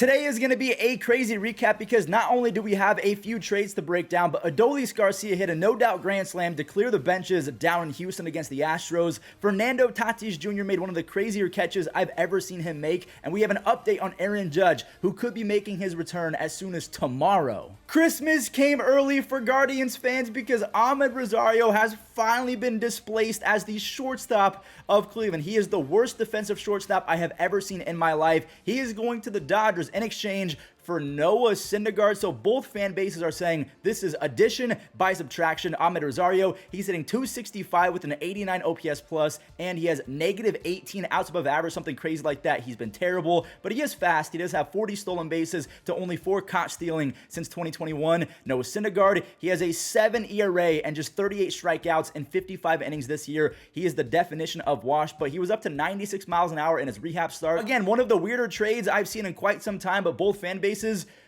Today is going to be a crazy recap because not only do we have a few trades to break down, but Adolis Garcia hit a no-doubt grand slam to clear the benches down in Houston against the Astros. Fernando Tatis Jr. made one of the crazier catches I've ever seen him make, and we have an update on Aaron Judge, who could be making his return as soon as tomorrow. Christmas came early for Guardians fans because Amed Rosario has finally been displaced as the shortstop of Cleveland. He is the worst defensive shortstop I have ever seen in my life. He is going to the Dodgers in exchange for Noah Syndergaard. So both fan bases are saying this is addition by subtraction. Amed Rosario, he's hitting .265 with an 89 OPS plus, and he has -18 outs above average, something crazy like that. He's been terrible, but he is fast. He does have 40 stolen bases to only 4 caught stealing since 2021. Noah Syndergaard, he has a 7 ERA and just 38 strikeouts in 55 innings this year. He is the definition of washed, but he was up to 96 miles an hour in his rehab start. Again, one of the weirder trades I've seen in quite some time, but both fan bases,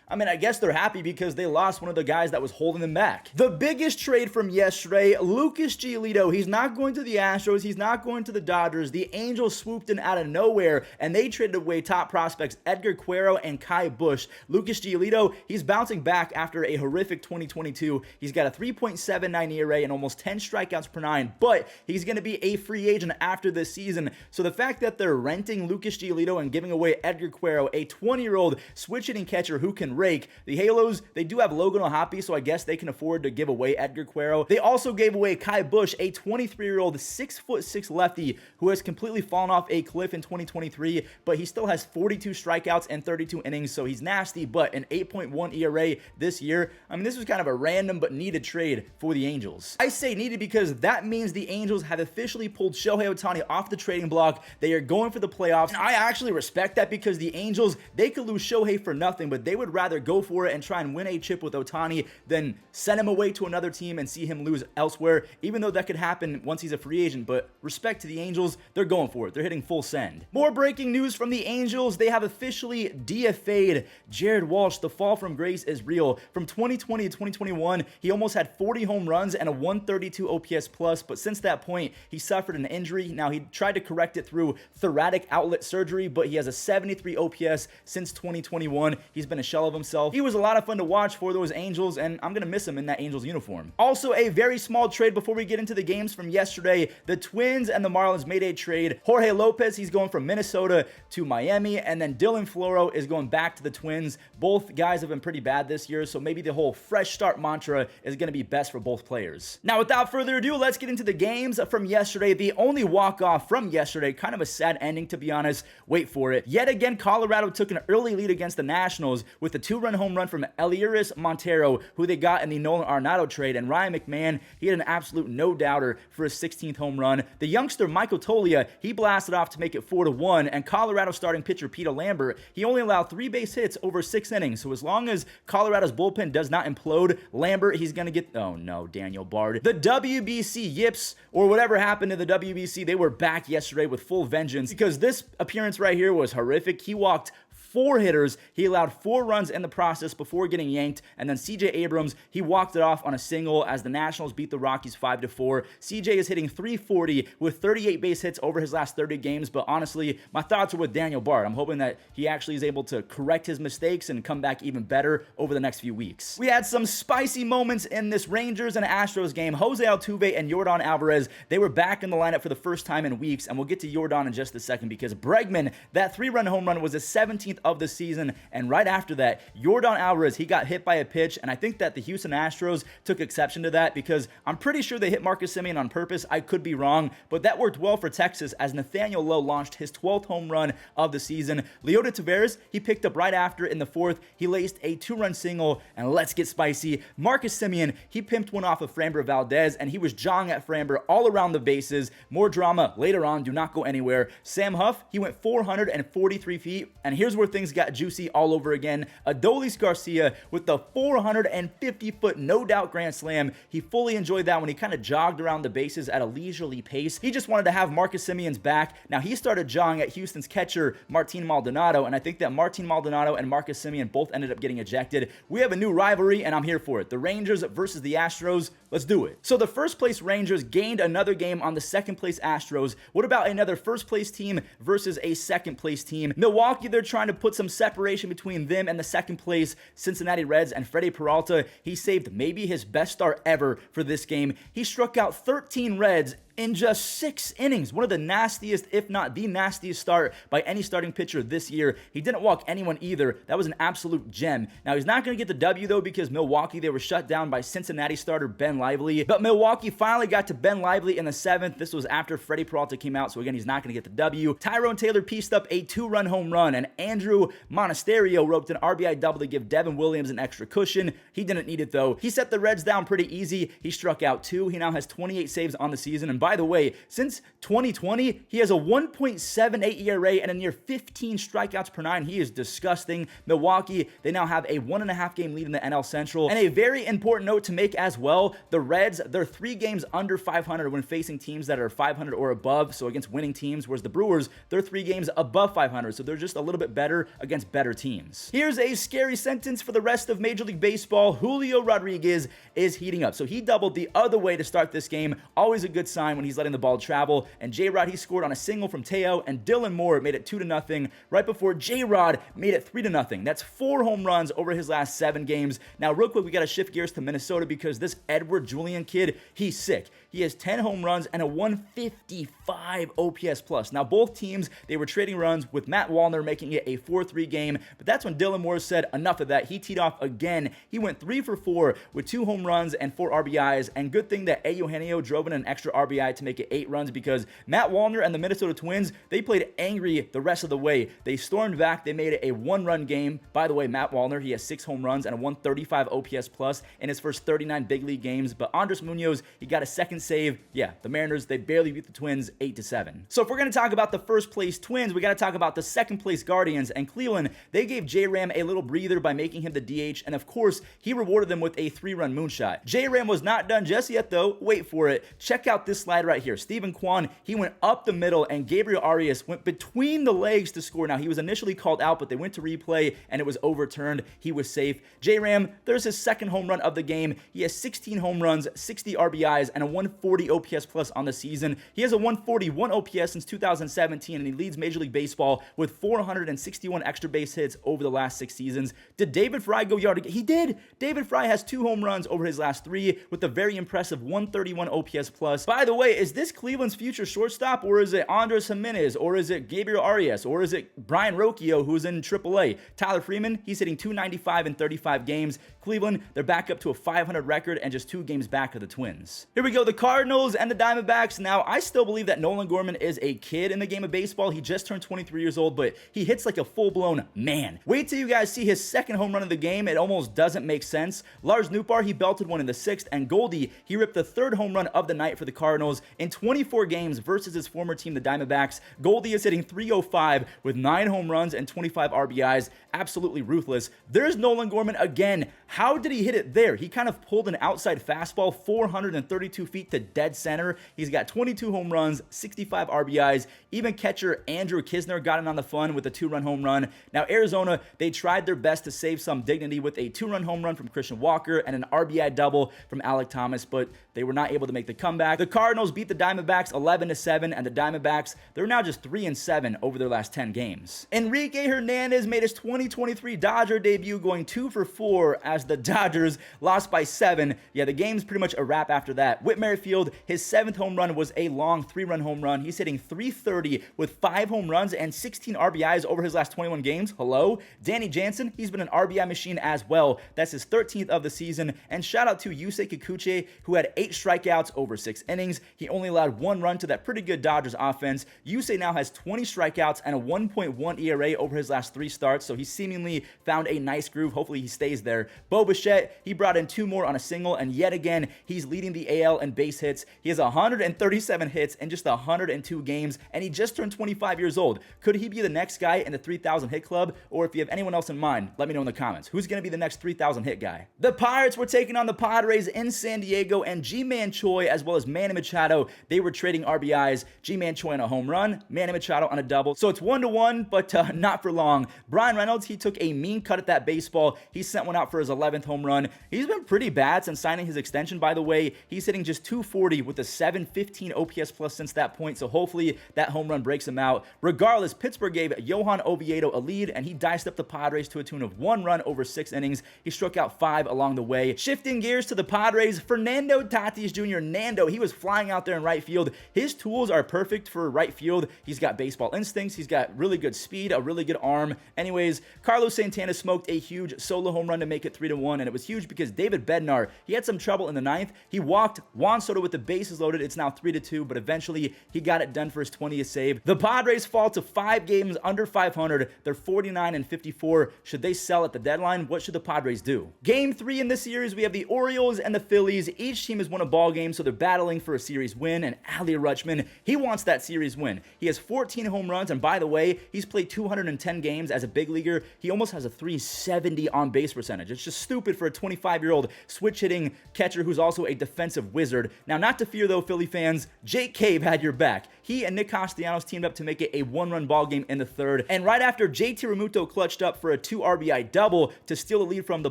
I mean, I guess they're happy because they lost one of the guys that was holding them back. The biggest trade from yesterday, Lucas Giolito. He's not going to the Astros. He's not going to the Dodgers. The Angels swooped in out of nowhere, and they traded away top prospects Edgar Quero and Kai Busch. Lucas Giolito, he's bouncing back after a horrific 2022. He's got a 3.79 ERA and almost 10 strikeouts per 9, but he's going to be a free agent after this season. So the fact that they're renting Lucas Giolito and giving away Edgar Quero, a 20-year-old switch-hitting catcher who can rake. The Halos, they do have Logan O'Hoppe, so I guess they can afford to give away Edgar Quero. They also gave away Kai Busch, a 23-year-old 6'6" lefty who has completely fallen off a cliff in 2023, but he still has 42 strikeouts and 32 innings, so he's nasty, but an 8.1 ERA this year. I mean, this was kind of a random but needed trade for the Angels. I say needed because that means the Angels have officially pulled Shohei Ohtani off the trading block. They are going for the playoffs, and I actually respect that because the Angels, they could lose Shohei for nothing, but they would rather go for it and try and win a chip with Ohtani than send him away to another team and see him lose elsewhere, even though that could happen once he's a free agent. But respect to the Angels, they're going for it. They're hitting full send. More breaking news from the Angels. They have officially DFA'd Jared Walsh. The fall from grace is real. From 2020 to 2021, he almost had 40 home runs and a 132 OPS plus, but since that point, he suffered an injury. Now, he tried to correct it through thoracic outlet surgery, but he has a 73 OPS since 2021. He's been a shell of himself. He was a lot of fun to watch for those Angels, and I'm gonna miss him in that Angels uniform. Also, a very small trade before we get into the games from yesterday. The Twins and the Marlins made a trade. Jorge Lopez, he's going from Minnesota to Miami, and then Dylan Floro is going back to the Twins. Both guys have been pretty bad this year, so maybe the whole fresh start mantra is gonna be best for both players. Now, without further ado, let's get into the games from yesterday. The only walk-off from yesterday, kind of a sad ending to be honest. Wait for it. Yet again, Colorado took an early lead against the Nationals with the 2-run home run from Eleuris Montero, who they got in the Nolan Arenado trade, and Ryan McMahon, he had an absolute no-doubter for his 16th home run. The youngster Michael Toglia, he blasted off to make it 4-1, and Colorado starting pitcher Peter Lambert, he only allowed 3 base hits over 6 innings, so as long as Colorado's bullpen does not implode, Lambert, he's gonna get, oh no, Daniel Bard. The WBC Yips, or whatever happened to the WBC, they were back yesterday with full vengeance, because this appearance right here was horrific. He walked 4 hitters. He allowed 4 runs in the process before getting yanked, and then CJ Abrams, he walked it off on a single as the Nationals beat the Rockies 5-4. CJ is hitting .340 with 38 base hits over his last 30 games, but honestly, my thoughts are with Daniel Bard. I'm hoping that he actually is able to correct his mistakes and come back even better over the next few weeks. We had some spicy moments in this Rangers and Astros game. Jose Altuve and Yordan Alvarez, they were back in the lineup for the first time in weeks, and we'll get to Yordan in just a second because Bregman, that 3-run home run was his 17th of the season, and right after that, Yordan Alvarez, he got hit by a pitch, and I think that the Houston Astros took exception to that because I'm pretty sure they hit Marcus Semien on purpose. I could be wrong, but that worked well for Texas as Nathaniel Lowe launched his 12th home run of the season. Leota Taveras, he picked up right after in the 4th. He laced a 2-run single, and let's get spicy. Marcus Semien, he pimped one off of Framber Valdez, and he was jawing at Framber all around the bases. More drama later on. Do not go anywhere. Sam Huff, he went 443 feet, and here's where things got juicy all over again. Adolis Garcia with the 450-foot no-doubt grand slam. He fully enjoyed that when he kind of jogged around the bases at a leisurely pace. He just wanted to have Marcus Semien's back. Now, he started jogging at Houston's catcher, Martin Maldonado, and I think that Martin Maldonado and Marcus Semien both ended up getting ejected. We have a new rivalry, and I'm here for it. The Rangers versus the Astros. Let's do it. So the first-place Rangers gained another game on the second-place Astros. What about another first-place team versus a second-place team? Milwaukee, they're trying to put some separation between them and the second place Cincinnati Reds and Freddie Peralta. He saved maybe his best start ever for this game. He struck out 13 Reds in just 6 innings. One of the nastiest, if not the nastiest start by any starting pitcher this year. He didn't walk anyone either. That was an absolute gem. Now, he's not going to get the W, though, because Milwaukee, they were shut down by Cincinnati starter Ben Lively. But Milwaukee finally got to Ben Lively in the 7th. This was after Freddie Peralta came out, so again, he's not going to get the W. Tyrone Taylor pieced up a 2-run home run, and Andrew Monasterio roped an RBI double to give Devin Williams an extra cushion. He didn't need it, though. He set the Reds down pretty easy. He struck out 2. He now has 28 saves on the season, and by the way, since 2020, he has a 1.78 ERA and a near 15 strikeouts per 9. He is disgusting. Milwaukee, they now have a 1.5 game lead in the NL Central. And a very important note to make as well, the Reds, they're 3 games under 500 when facing teams that are 500 or above, so against winning teams, whereas the Brewers, they're 3 games above 500, so they're just a little bit better against better teams. Here's a scary sentence for the rest of Major League Baseball. Julio Rodriguez is heating up. So he doubled the other way to start this game. Always a good sign when he's letting the ball travel. And J-Rod, he scored on a single from Teo, and Dylan Moore made it 2-0 right before J-Rod made it 3-0. That's 4 home runs over his last 7 games. Now, real quick, we got to shift gears to Minnesota because this Edward Julian kid, he's sick. He has 10 home runs and a 155 OPS plus. Now, both teams, they were trading runs with Matt Wallner making it a 4-3 game, but that's when Dylan Moore said enough of that. He teed off again. He went 3 for 4 with 2 home runs and 4 RBIs, and good thing that Eugenio drove in an extra RBI to make it 8 runs because Matt Wallner and the Minnesota Twins, they played angry the rest of the way. They stormed back. They made it a 1-run game. By the way, Matt Wallner, he has 6 home runs and a 135 OPS plus in his first 39 big league games, but Andres Munoz, he got a second save. Yeah, the Mariners, they barely beat the Twins 8-7. So if we're going to talk about the first place Twins, we got to talk about the second place Guardians, and Cleveland, they gave J-Ram a little breather by making him the DH, and of course, he rewarded them with a 3-run moonshot. J-Ram was not done just yet, though. Wait for it. Check out this slide right here. Steven Kwan, he went up the middle, and Gabriel Arias went between the legs to score. Now, he was initially called out, but they went to replay, and it was overturned. He was safe. J-Ram, there's his second home run of the game. He has 16 home runs, 60 RBIs, and a 140 OPS plus on the season. He has a 141 OPS since 2017, and he leads Major League Baseball with 461 extra base hits over the last 6 seasons. Did David Fry go yard again? He did. David Fry has 2 home runs over his last 3 with a very impressive 131 OPS plus. By the way, is this Cleveland's future shortstop, or is it Andres Jimenez, or is it Gabriel Arias, or is it Brian Rocchio, who's in AAA? Tyler Freeman, he's hitting 295 in 35 games. Cleveland, they're back up to a 500 record and just 2 games back of the Twins. Here we go, the Cardinals and the Diamondbacks. Now, I still believe that Nolan Gorman is a kid in the game of baseball. He just turned 23 years old, but he hits like a full-blown man. Wait till you guys see his second home run of the game. It almost doesn't make sense. Lars Nootbaar, he belted one in the 6th, and Goldie, he ripped the 3rd home run of the night for the Cardinals in 24 games versus his former team, the Diamondbacks. Goldie is hitting .305 with 9 home runs and 25 RBIs. Absolutely ruthless. There's Nolan Gorman again. How did he hit it there? He kind of pulled an outside fastball 432 feet to dead center. He's got 22 home runs, 65 RBIs. Even catcher Andrew Kisner got in on the fun with a 2-run home run. Now, Arizona, they tried their best to save some dignity with a 2-run home run from Christian Walker and an RBI double from Alek Thomas, but they were not able to make the comeback. The Cardinals beat the Diamondbacks 11-7, and the Diamondbacks, they're now just 3-7 over their last 10 games. Enrique Hernandez made his 2023 Dodger debut, going 2 for 4 as the Dodgers lost by 7. Yeah, the game's pretty much a wrap after that. Whit Merrifield, his 7th home run was a long 3-run home run. He's hitting .330 with 5 home runs and 16 RBIs over his last 21 games. Hello? Danny Jansen, he's been an RBI machine as well. That's his 13th of the season. And shout out to Yusei Kikuchi, who had 8 strikeouts over 6 innings. He only allowed 1 run to that pretty good Dodgers offense. Yusei now has 20 strikeouts and a 1.1 ERA over his last 3 starts, so he seemingly found a nice groove. Hopefully he stays there. Bo Bichette, he brought in 2 more on a single, and yet again, he's leading the AL in base hits. He has 137 hits in just 102 games, and he just turned 25 years old. Could he be the next guy in the 3,000 hit club? Or if you have anyone else in mind, let me know in the comments. Who's going to be the next 3,000 hit guy? The Pirates were taking on the Padres in San Diego, and G-Man Choi as well as Manny Machado Machado, they were trading RBIs. G-Man Choi on a home run, Manny Machado on a double. So it's 1-1, but not for long. Brian Reynolds, he took a mean cut at that baseball. He sent one out for his 11th home run. He's been pretty bad since signing his extension, by the way. He's hitting just 240 with a 715 OPS plus since that point, so hopefully that home run breaks him out. Regardless, Pittsburgh gave Johan Oviedo a lead, and he diced up the Padres to a tune of 1 run over 6 innings. He struck out 5 along the way. Shifting gears to the Padres, Fernando Tatis Jr. Nando, he was flying out there in right field. His tools are perfect for right field. He's got baseball instincts. He's got really good speed, a really good arm. Anyways, Carlos Santana smoked a huge solo home run to make it 3-1, and it was huge because David Bednar, he had some trouble in the 9th. He walked Juan Soto with the bases loaded. It's now 3-2, but eventually he got it done for his 20th save. The Padres fall to 5 games under 500. They're 49-54. Should they sell at the deadline? What should the Padres do? Game 3 in this series, we have the Orioles and the Phillies. Each team has won a ball game, so they're battling for a series win, and Adley Rutschman, he wants that series win. He has 14 home runs, and by the way, he's played 210 games as a big leaguer. He almost has a 370 on base percentage. It's just stupid for a 25-year-old switch hitting catcher who's also a defensive wizard. Now, not to fear though, Philly fans, Jake Cave had your back. He and Nick Castellanos teamed up to make it a 1-run ball game in the 3rd, and right after JT Realmuto clutched up for a 2 RBI double to steal the lead from the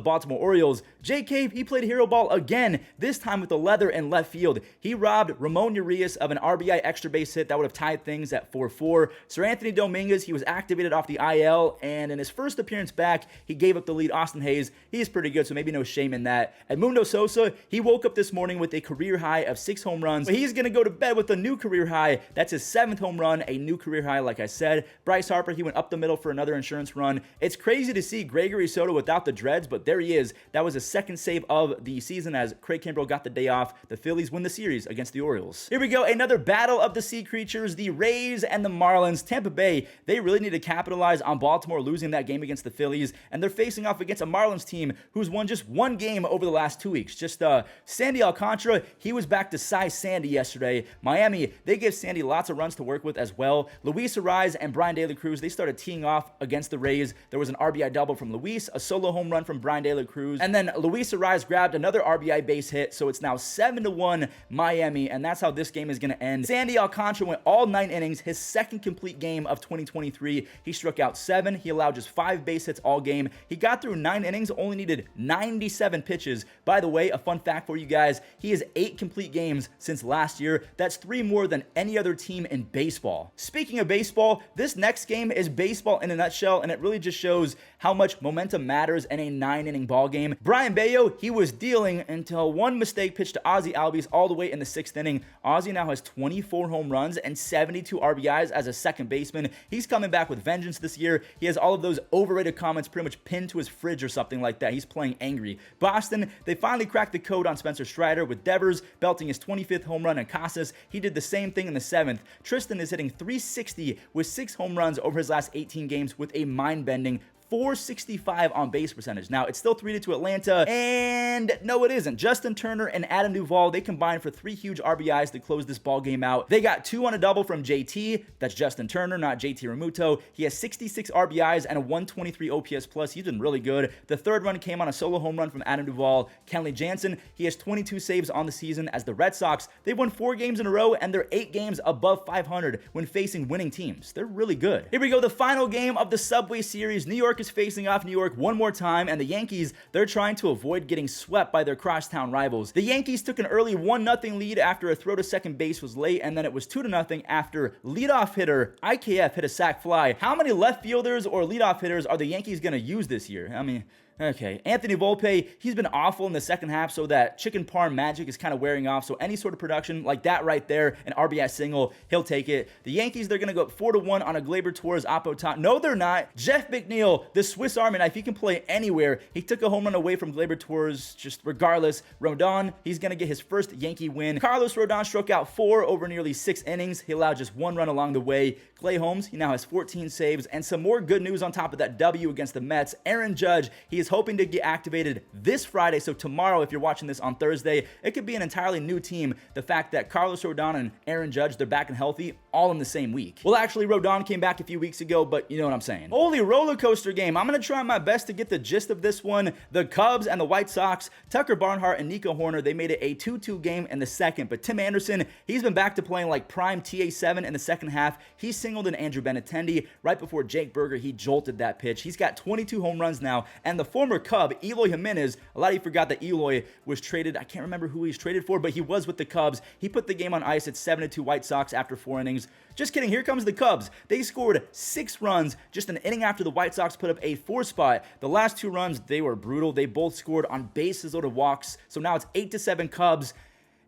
Baltimore Orioles, Jake Cave, he played hero ball again, this time with the leather in left field. He robbed Ramon Urias of an RBI extra base hit that would have tied things at 4-4. Sir Anthony Dominguez, he was activated off the IL, and in his first appearance back, he gave up the lead. Austin Hayes, he's pretty good, so maybe no shame in that. Edmundo Sosa, he woke up this morning with a career high of 6 home runs, but he's going to go to bed with a new career high. That's his 7th home run, a new career high, like I said. Bryce Harper, he went up the middle for another insurance run. It's crazy to see Gregory Soto without the dreads, but there he is. That was his 2nd save of the season as Craig Kimbrell got the day off. The Phillies win the series against the Orioles. Here we go, another battle of the sea creatures, the Rays and the Marlins. Tampa Bay, they really need to capitalize on Baltimore losing that game against the Phillies, and they're facing off against a Marlins team who's won just 1 game over the last 2 weeks. Just Sandy Alcantara, he was back to size Sandy yesterday. Miami, they give Sandy lots of runs to work with as well. Luis Arraez and Brian De La Cruz, they started teeing off against the Rays. There was an RBI double from Luis, a solo home run from Brian De La Cruz, and then Luis Arraez grabbed another RBI base hit, so it's now 7-1 Miami, and that's how this game is going to end. Sandy Alcantara went all 9 innings, his 2nd complete game of 2023. He struck out 7. He allowed just 5 base hits all game. He got through 9 innings, only needed 97 pitches. By the way, a fun fact for you guys, he has 8 complete games since last year. That's 3 more than any other team in baseball. Speaking of baseball, this next game is baseball in a nutshell, and it really just shows how much momentum matters in a 9-inning ball game. Brian Bayo, he was dealing until one mistake pitch to Ozzie Albies all the way in the 6th inning. Ozzie now has 24 home runs and 72 RBIs as a second baseman. He's coming back with vengeance this year. He has all of those overrated comments pretty much pinned to his fridge or something like that. He's playing angry. Boston, they finally cracked the code on Spencer Strider with Devers belting his 25th home run, and Casas, he did the same thing in the 7th. Tristan is hitting 360 with 6 home runs over his last 18 games with a mind-bending 465 on base percentage. Now, it's still 3-2 Atlanta, and no, it isn't. Justin Turner and Adam Duvall, they combined for 3 huge RBIs to close this ball game out. They got 2 on a double from JT. That's Justin Turner, not JT Realmuto. He has 66 RBIs and a 123 OPS plus. He's been really good. The 3rd run came on a solo home run from Adam Duvall. Kenley Jansen, he has 22 saves on the season as the Red Sox, they've won 4 games in a row, and they're 8 games above 500 when facing winning teams. They're really good. Here we go, the final game of the Subway Series. New York is facing off New York one more time, and the Yankees, they're trying to avoid getting swept by their crosstown rivals. The Yankees took an early 1-0 lead after a throw to second base was late, and then it was 2-0 after leadoff hitter IKF hit a sac fly. How many left fielders or leadoff hitters are the Yankees going to use this year? I mean, okay, Anthony Volpe, he's been awful in the second half, so that chicken parm magic is kind of wearing off. So any sort of production like that right there, an RBI single, he'll take it. The Yankees, they're going to go up 4-1 on a Gleyber Torres Oppo. No, they're not. Jeff McNeil, the Swiss Army knife, he can play anywhere. He took a home run away from Gleyber Torres, just regardless. Rodon, he's going to get his first Yankee win. Carlos Rodon struck out 4 over nearly 6 innings. He allowed just 1 run along the way. Clay Holmes, he now has 14 saves, and some more good news on top of that W against the Mets. Aaron Judge, he is is hoping to get activated this Friday. So tomorrow, if you're watching this on Thursday, it could be an entirely new team. The fact that Carlos Rodon and Aaron Judge, they're back and healthy all in the same week. Well, actually, Rodon came back a few weeks ago, but you know what I'm saying. Holy roller coaster game. I'm going to try my best to get the gist of this one. The Cubs and the White Sox, Tucker Barnhart and Nico Horner, they made it a 2-2 game in the second, but Tim Anderson, he's been back to playing like prime TA7 in the second half. He singled in Andrew Benintendi right before Jake Berger. He jolted that pitch. He's got 22 home runs now, and the former Cub, Eloy Jimenez, a lot of you forgot that Eloy was traded. I can't remember who he's traded for, but he was with the Cubs. He put the game on ice at 7-2 White Sox after 4 innings. Just kidding, here comes the Cubs. They scored 6 runs just an inning after the White Sox put up a 4 spot. The last 2 runs, they were brutal. They both scored on bases loaded walks. So now it's 8-7 Cubs.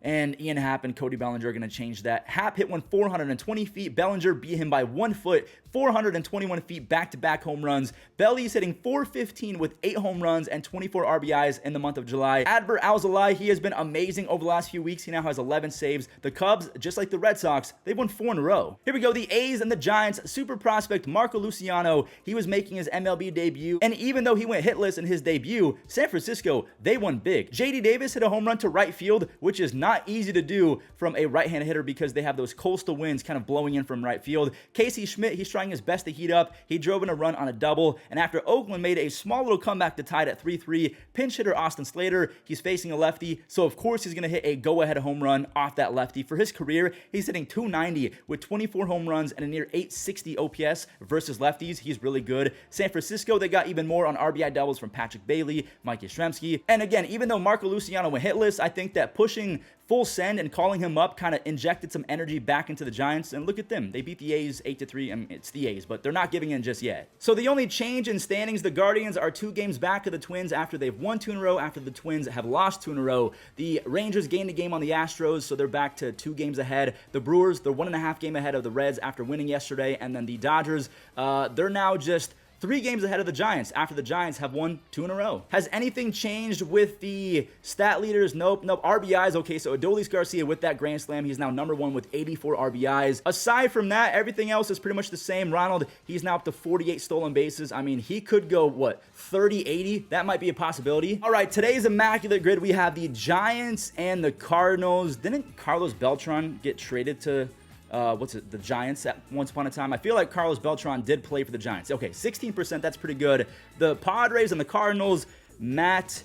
And Ian Happ and Cody Bellinger are going to change that. Happ hit one 420 feet. Bellinger beat him by 1 foot, 421 feet, back-to-back home runs. Belly's hitting .415 with 8 home runs and 24 RBIs in the month of July. Adbert Alzolay, he has been amazing over the last few weeks. He now has 11 saves. The Cubs, just like the Red Sox, they've won 4 in a row. Here we go, the A's and the Giants. Super prospect Marco Luciano, he was making his MLB debut. And even though he went hitless in his debut, San Francisco, they won big. JD Davis hit a home run to right field, which is not easy to do from a right-handed hitter because they have those coastal winds kind of blowing in from right field. Casey Schmidt, he's trying his best to heat up. He drove in a run on a double, and after Oakland made a small little comeback to tie it at 3-3, pinch hitter Austin Slater, he's facing a lefty, so of course he's going to hit a go-ahead home run off that lefty. For his career, he's hitting .290 with 24 home runs and a near .860 OPS versus lefties. He's really good. San Francisco, they got even more on RBI doubles from Patrick Bailey, Mike Yastrzemski, and again, even though Marco Luciano went hitless, I think that pushing full send and calling him up kind of injected some energy back into the Giants, and look at them. They beat the A's 8-3. I mean, it's the A's, but they're not giving in just yet. So the only change in standings, the Guardians are 2 games back of the Twins after they've won 2 in a row, after the Twins have lost 2 in a row. The Rangers gained a game on the Astros, so they're back to 2 games ahead. The Brewers, they're 1.5 game ahead of the Reds after winning yesterday, and then the Dodgers, they're now just 3 games ahead of the Giants after the Giants have won 2 in a row. Has anything changed with the stat leaders? Nope. RBIs, okay, so Adolis Garcia with that grand slam, he's now number 1 with 84 RBIs. Aside from that, everything else is pretty much the same. Ronald, he's now up to 48 stolen bases. I mean, he could go, what, 30-80? That might be a possibility. All right, today's Immaculate Grid, we have the Giants and the Cardinals. Didn't Carlos Beltran get traded to the Giants at once upon a time? I feel like Carlos Beltran did play for the Giants. Okay, 16%, that's pretty good. The Padres and the Cardinals, Matt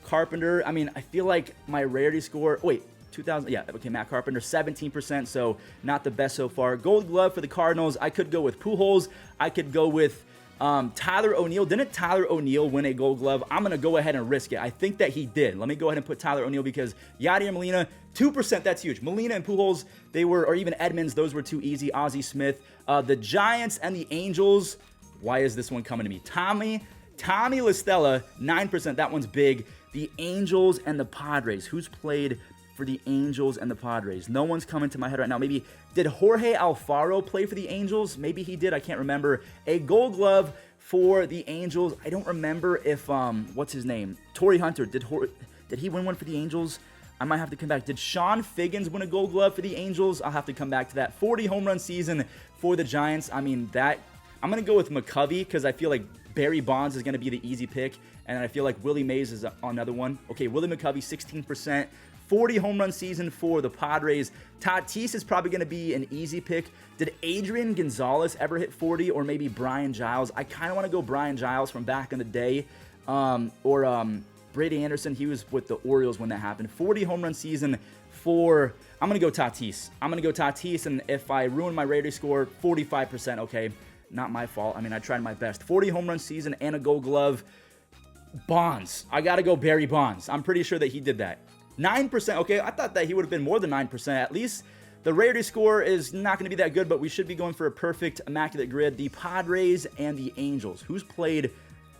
Carpenter. I mean, I feel like my rarity score, 2000, yeah, okay, Matt Carpenter, 17%, so not the best so far. Gold Glove for the Cardinals, I could go with Pujols. I could go with Tyler O'Neill. Didn't Tyler O'Neill win a Gold Glove? I'm going to go ahead and risk it. I think that he did. Let me go ahead and put Tyler O'Neill because Yadier Molina, 2%, that's huge. Molina and Pujols, they were, or even Edmonds, those were too easy. Ozzie Smith. The Giants and the Angels, why is this one coming to me? Tommy LaStella, 9%, that one's big. The Angels and the Padres, who's played for the Angels and the Padres? No one's coming to my head right now. Maybe, did Jorge Alfaro play for the Angels? Maybe he did, I can't remember. A Gold Glove for the Angels. I don't remember if, what's his name? Torrey Hunter, did he win one for the Angels? I might have to come back. Did Sean Figgins win a Gold Glove for the Angels? I'll have to come back to that. 40 home run season for the Giants. I mean, that, I'm going to go with McCovey because I feel like Barry Bonds is going to be the easy pick, and I feel like Willie Mays is another one. Okay, Willie McCovey, 16%. 40 home run season for the Padres. Tatis is probably going to be an easy pick. Did Adrian Gonzalez ever hit 40, or maybe Brian Giles? I kind of want to go Brian Giles from back in the day, or Brady Anderson. He was with the Orioles when that happened. 40 home run season for, I'm going to go Tatis. And if I ruin my Raiders score, 45%, okay, not my fault. I mean, I tried my best. 40 home run season and a Gold Glove. Bonds. I got to go Barry Bonds. I'm pretty sure that he did that. 9%, okay, I thought that he would have been more than 9%. At least the Raiders score is not going to be that good, but we should be going for a perfect Immaculate Grid. The Padres and the Angels. Who's played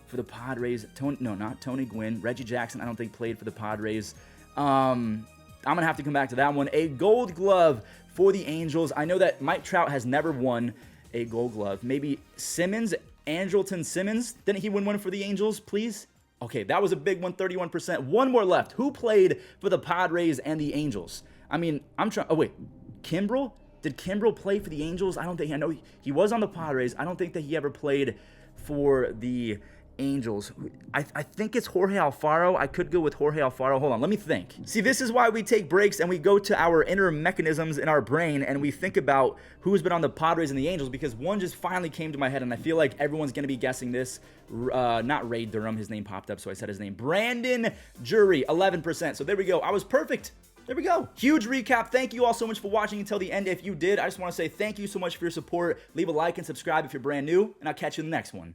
for the Padres? Not Tony Gwynn. Reggie Jackson, I don't think played for the Padres. I'm going to have to come back to that one. A Gold Glove for the Angels. I know that Mike Trout has never won a Gold Glove. Maybe Simmons, Andrelton Simmons. Didn't he win one for the Angels, please? Okay, that was a big one, 31%. One more left. Who played for the Padres and the Angels? I mean, I'm trying... Oh, wait. Kimbrel? Did Kimbrel play for the Angels? I don't think... I know he was on the Padres. I don't think that he ever played for the Angels. I think it's Jorge Alfaro. I could go with Jorge Alfaro. Hold on, let me think. See, this is why we take breaks and we go to our inner mechanisms in our brain and we think about who's been on the Padres and the Angels, because one just finally came to my head and I feel like everyone's going to be guessing this. Not Ray Durham. His name popped up, so I said his name. Brandon Drury, 11%. So there we go. I was perfect. There we go. Huge recap. Thank you all so much for watching until the end. If you did, I just want to say thank you so much for your support. Leave a like and subscribe if you're brand new, and I'll catch you in the next one.